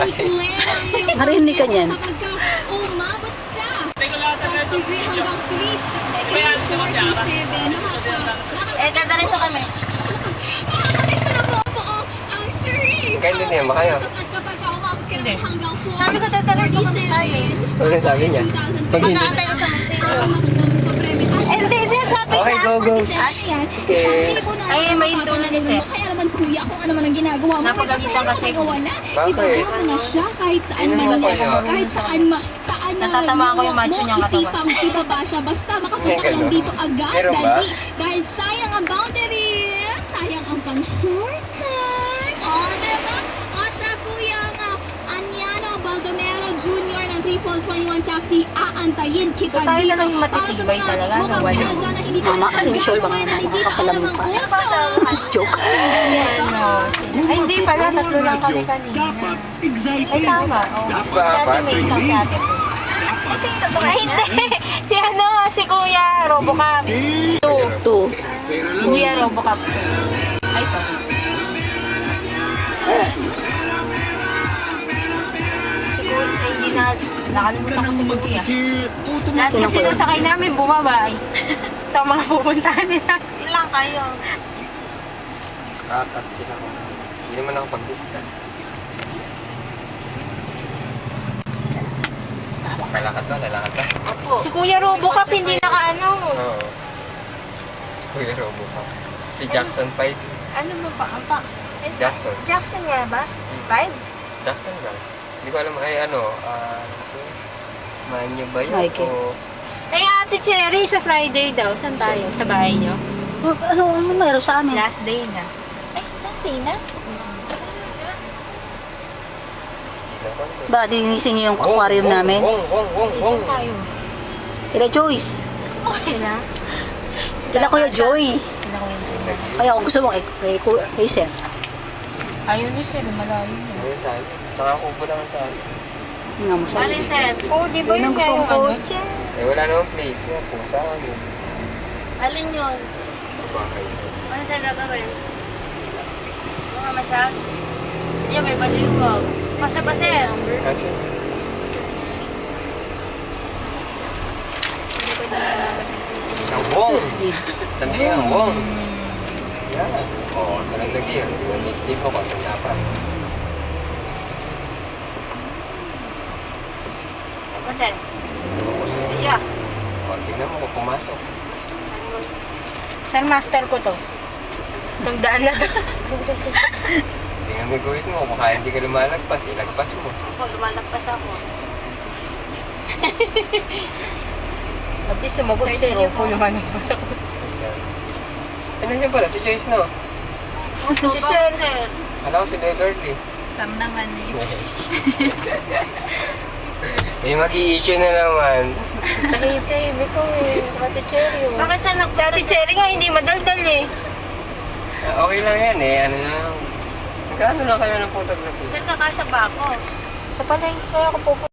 klase. Marinig ka niyan. Umabot ka sa 3 hanggang 3. Dadaretso kami. Nakakatesta na po ako ang 3. Kayo din yan ba kayo? Kapag umabot ka naman hanggang 4. Sabi ko dadaretso kami tayo. Ano sabi niya? Maghintay. Mag-aantay ko sa museum. Hindi, sir, sabi Okay, niya. go, go. Okay. Ay, may tunan ni sir. Kaya naman kuya kung ano man ang ginagawa mo. Napagalitan kasi. Wala. Bakit? Iba na siya kahit saan Ano man mo siya. kayo? Kahit saan na Natatamaan ko yung macho niyang katawan. Isipang ibaba siya. Basta makapunta ka lang Ganun. dito agad. Meron ba? Dahil sayang ang boundary. Sayang ang pang-shortcut. Diba? Siya kuya nga. Anyano Baldomero Jr. ng Triple 21 Taxi. Aantayin kita So, tayo dito. na lang yung matitibay talaga, no? Wala. Mama, usual mga nakakapalam pa. Joke. Si ano, ay hindi pala, tatlo lang kami kanina. Ay tama, oh. Dati may isang sa atin. Ay hindi, si ano, si Kuya Robocop 2. Kuya Robocop 2. Ay sorry. Si Kuya, ay hindi na, nakalimutan ko si Kuya. Lahat kasi nung sakay namin bumaba ay. Sa mga pupuntahan nila. Ilang kayo? Kakat sila ko. Hindi naman ako pag-lista. Lalakad ba? Opo. Si Kuya Robocop hindi nakaano. Oo. Kuya Robo ka. Si Jackson 5. Ano mo pa? Ang pa? Jackson. Jackson nga ba? 5? Jackson lang. Hindi ko alam ay ano. Manyo ba yun? Michael. O Ay, Ate Cherry, sa Friday daw. Saan tayo? Sa bahay niyo? Ano meron sa amin? Last day na. Ay, last day na? Ba, dinisin niyo yung aquarium namin? Wong. Saan tayo? Kila Joyce. Okay na? Kila Kuya Joy. Kailan ko yung Joy? Kaya kung gusto mo, kay Sir. Ayaw niyo sir, malayo na. Ayun sa akin. Tsaka kubo naman sa akin. Nga mo sa Alin sir? Oo, di ba Yun yun ang nga gusto yung ko. ano? Eh wala namang place nga. Pusa kami. Alin yun? Bahay. Ano siya gagawin? Mga masyal? Yan, may baliwag. Pasya pa sir. Kasi isang wong. Sandi ang wong. Yan. Oo, sarang lagi yun. Miss ko kasi dapat. Apa sir? Tapos Yeah. tingnan mo kung pumasok. Sir, master ko to. Itong daan na to. Tingnan mo guhit mo. Kung kaya hindi ka lumalagpas, ilagpas mo. Ako, lumalagpas ako. At least sumagot si Ropo lumalagpas ako. Ano niya pala? Si Joyce, no? Si Sir. Alam ko si Beverly. Sam naman eh. May mag-i-issue na naman. Tahimik ko eh. Ate Cherry oh. Bakit saan Si Ate Cherry nga hindi madaldal eh. Okay lang yan eh. Ano na? Magkano lang kayo ng photography? Sir, kakasya ba ako? Sa palengke kaya ako pupunta.